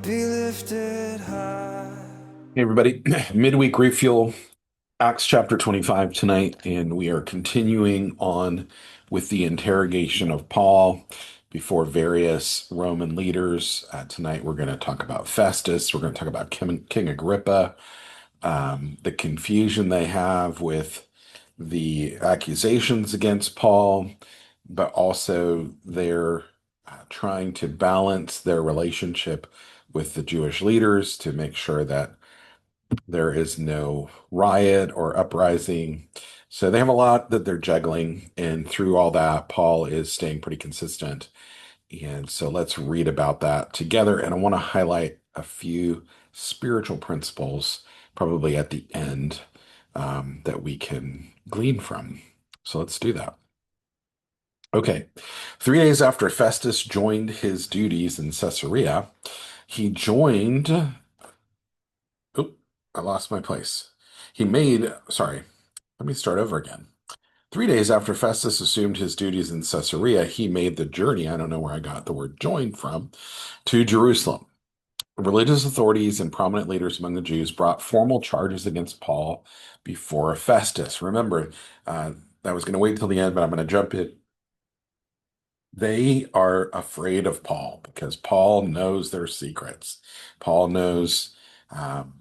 be lifted high. Hey everybody, Midweek Refuel, Acts chapter 25 tonight, and we are continuing on with the interrogation of Paul before various Roman leaders. Tonight we're going to talk about Festus, we're going to talk about King Agrippa, the confusion they have with the accusations against Paul, but also they're trying to balance their relationship with the Jewish leaders to make sure that there is no riot or uprising. So they have a lot that they're juggling. And through all that, Paul is staying pretty consistent. And so let's read about that together. And I want to highlight a few spiritual principles, probably at the end, that we can glean from. So let's do that. Okay. 3 days after Festus joined his duties in Caesarea, he joined. Oh, I lost my place. Sorry, let me start over again. 3 days after Festus assumed his duties in Caesarea, he made the journey. I don't know where I got the word joined from, to Jerusalem. Religious authorities and prominent leaders among the Jews brought formal charges against Paul before Festus. Remember, I was going to wait till the end, but I'm going to jump in. They are afraid of Paul because Paul knows their secrets. Paul knows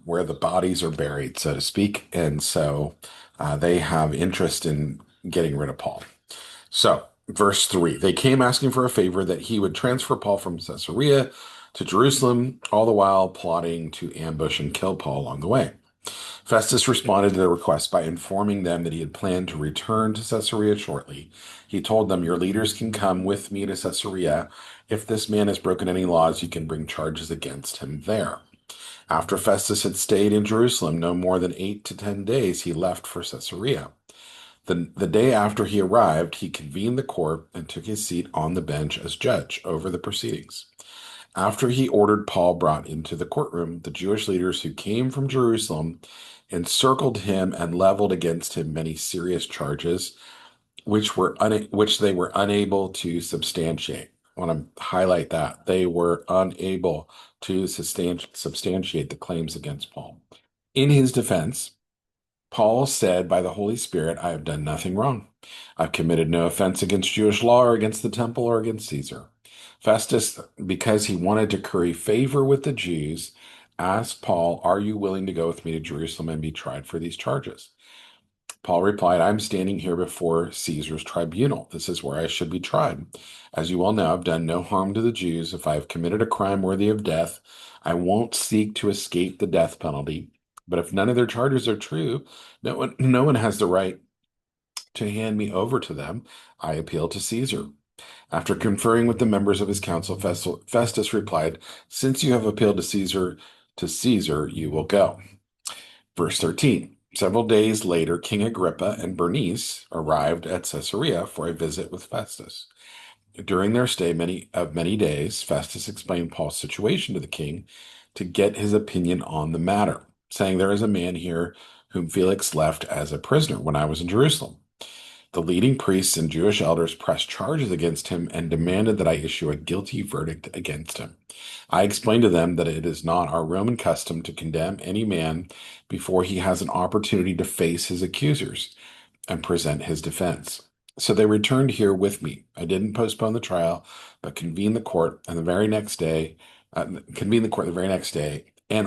where the bodies are buried, so to speak. And so they have interest in getting rid of Paul. So, verse 3, they came asking for a favor that he would transfer Paul from Caesarea to Jerusalem, all the while plotting to ambush and kill Paul along the way. Festus responded to their request by informing them that he had planned to return to Caesarea shortly. He told them, "Your leaders can come with me to Caesarea. If this man has broken any laws, you can bring charges against him there." After Festus had stayed in Jerusalem no more than 8 to 10 days, he left for Caesarea. The day after he arrived, he convened the court and took his seat on the bench as judge over the proceedings. After he ordered Paul brought into the courtroom, the Jewish leaders who came from Jerusalem encircled him and leveled against him many serious charges, which they were unable to substantiate. I want to highlight that they were unable to substantiate the claims against Paul. In his defense, Paul said, "By the Holy Spirit, I have done nothing wrong. I've committed no offense against Jewish law or against the temple or against Caesar." Festus, because he wanted to curry favor with the Jews, asked Paul, "Are you willing to go with me to Jerusalem and be tried for these charges?" Paul replied, "I'm standing here before Caesar's tribunal. This is where I should be tried. As you well know, I've done no harm to the Jews. If I have committed a crime worthy of death, I won't seek to escape the death penalty. But if none of their charges are true, no one has the right to hand me over to them. I appeal to Caesar." After conferring with the members of his council, Festus replied, "Since you have appealed to Caesar, you will go." Verse 13. Several days later, King Agrippa and Bernice arrived at Caesarea for a visit with Festus. During their stay many days, Festus explained Paul's situation to the king to get his opinion on the matter, saying, "There is a man here whom Felix left as a prisoner when I was in Jerusalem." The leading priests and Jewish elders pressed charges against him and demanded that I issue a guilty verdict against him. I explained to them that it is not our Roman custom to condemn any man before he has an opportunity to face his accusers and present his defense. So they returned here with me. I didn't postpone the trial, but convened the court the very next day and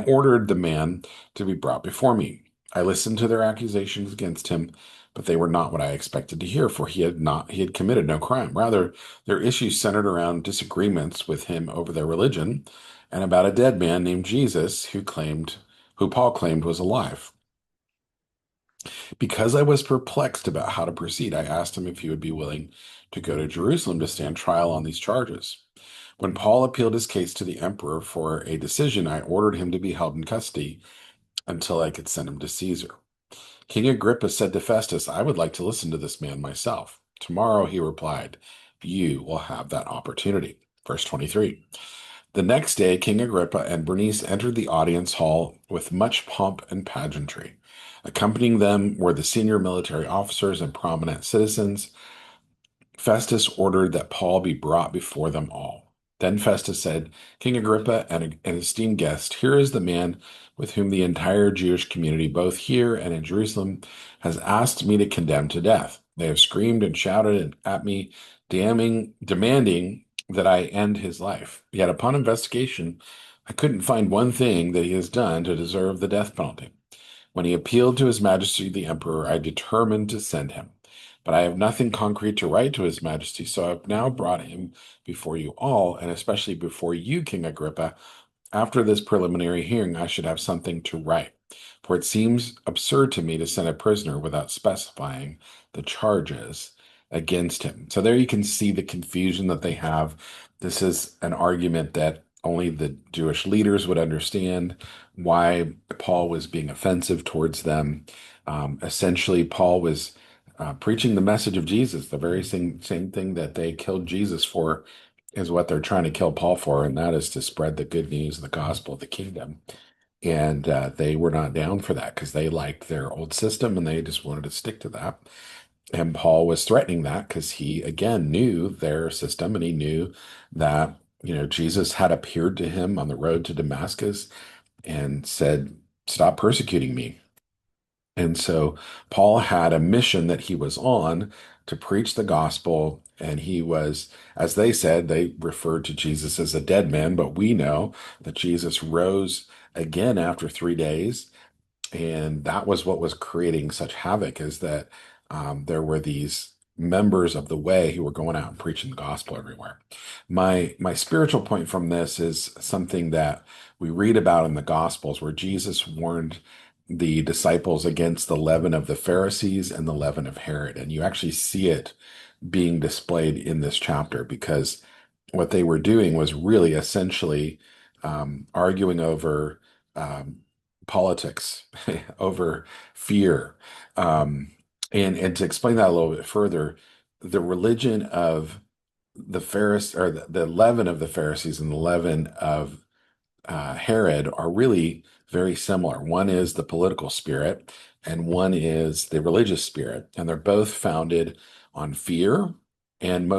ordered the man to be brought before me. I listened to their accusations against him, but they were not what I expected to hear, for he had committed no crime. Rather, their issues centered around disagreements with him over their religion and about a dead man named Jesus who Paul claimed was alive. Because I was perplexed about how to proceed, I asked him if he would be willing to go to Jerusalem to stand trial on these charges. When Paul appealed his case to the emperor for a decision, I ordered him to be held in custody until I could send him to Caesar. King Agrippa said to Festus, "I would like to listen to this man myself." "Tomorrow," he replied, "you will have that opportunity." Verse 23. The next day, King Agrippa and Bernice entered the audience hall with much pomp and pageantry. Accompanying them were the senior military officers and prominent citizens. Festus ordered that Paul be brought before them all. Then Festus said, King Agrippa and an esteemed guest, here is the man with whom the entire Jewish community, both here and in Jerusalem, has asked me to condemn to death. They have screamed and shouted at me, demanding that I end his life. Yet upon investigation, I couldn't find one thing that he has done to deserve the death penalty. When he appealed to His Majesty the Emperor, I determined to send him. But I have nothing concrete to write to His Majesty, so I've now brought him before you all, and especially before you, King Agrippa. After this preliminary hearing, I should have something to write, for it seems absurd to me to send a prisoner without specifying the charges against him. So there you can see the confusion that they have. This is an argument that only the Jewish leaders would understand why Paul was being offensive towards them. Essentially, Paul was preaching the message of Jesus, the very same thing that they killed Jesus for is what they're trying to kill Paul for, and that is to spread the good news of the gospel of the kingdom. And they were not down for that because they liked their old system and they just wanted to stick to that. And Paul was threatening that because he, again, knew their system and he knew that, Jesus had appeared to him on the road to Damascus and said, Stop persecuting me. And so Paul had a mission that he was on to preach the gospel. And he was, as they said, they referred to Jesus as a dead man, but we know that Jesus rose again after 3 days. And that was what was creating such havoc is that there were these members of the way who were going out and preaching the gospel everywhere. My spiritual point from this is something that we read about in the gospels where Jesus warned the disciples against the leaven of the Pharisees and the leaven of Herod. And you actually see it being displayed in this chapter because what they were doing was really essentially arguing over um, politics, over fear. Um, and to explain that a little bit further, the religion of the Pharisees, or the leaven of the Pharisees and the leaven of Herod are really very similar. One is the political spirit, and one is the religious spirit, and they're both founded on fear, and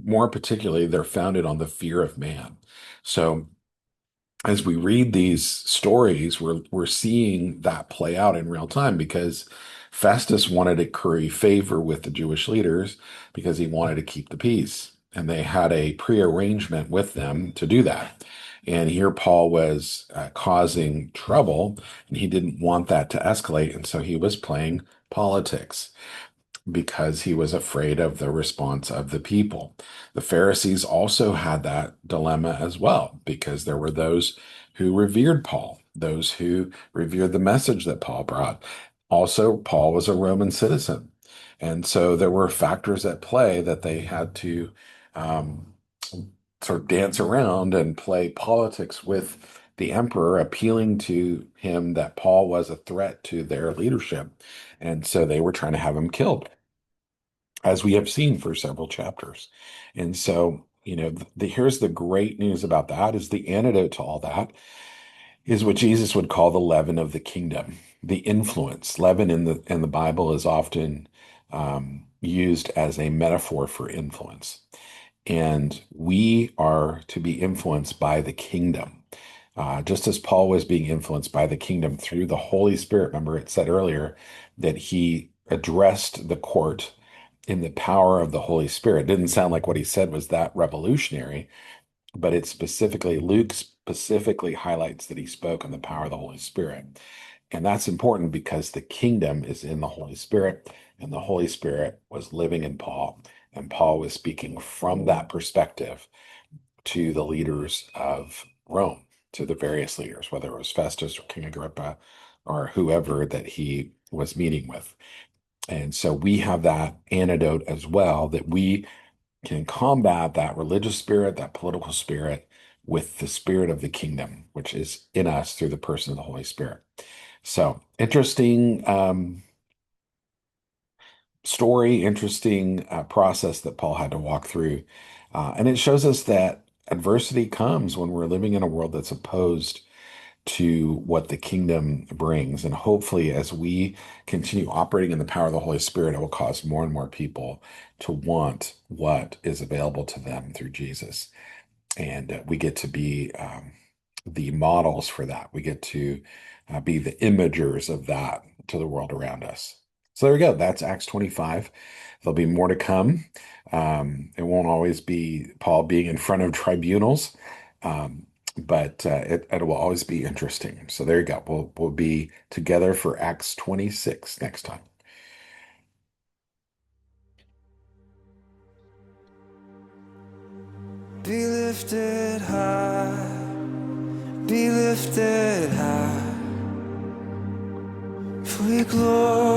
more particularly, they're founded on the fear of man. So as we read these stories, we're seeing that play out in real time because Festus wanted to curry favor with the Jewish leaders because he wanted to keep the peace. And they had a prearrangement with them to do that. And here Paul was causing trouble, and he didn't want that to escalate. And so he was playing politics because he was afraid of the response of the people. The Pharisees also had that dilemma as well, because there were those who revered Paul, those who revered the message that Paul brought. Also, Paul was a Roman citizen. And so there were factors at play that they had to um, sort of dance around and play politics with the emperor, appealing to him that Paul was a threat to their leadership. And so they were trying to have him killed as we have seen for several chapters. And so, here's the great news about that is the antidote to all that is what Jesus would call the leaven of the kingdom, the influence. Leaven in the Bible is often used as a metaphor for influence. And we are to be influenced by the kingdom. Just as Paul was being influenced by the kingdom through the Holy Spirit. Remember, it said earlier that he addressed the court in the power of the Holy Spirit. It didn't sound like what he said was that revolutionary, but Luke specifically highlights that he spoke in the power of the Holy Spirit. And that's important because the kingdom is in the Holy Spirit, and the Holy Spirit was living in Paul, and Paul was speaking from that perspective to the leaders of Rome, to the various leaders, whether it was Festus or King Agrippa or whoever that he was meeting with. And so we have that antidote as well, that we can combat that religious spirit, that political spirit, with the spirit of the kingdom, which is in us through the person of the Holy Spirit. So interesting story, interesting process that Paul had to walk through. And it shows us that adversity comes when we're living in a world that's opposed to what the kingdom brings. And hopefully, as we continue operating in the power of the Holy Spirit, it will cause more and more people to want what is available to them through Jesus. and we get to be the models for that. We get to be the imagers of that to the world around us. So there we go. That's Acts 25. There'll be more to come. It won't always be Paul being in front of tribunals, um, but it will always be interesting. So there you go. We'll be together for Acts 26 next time. Be lifted high, be lifted high, for your glory.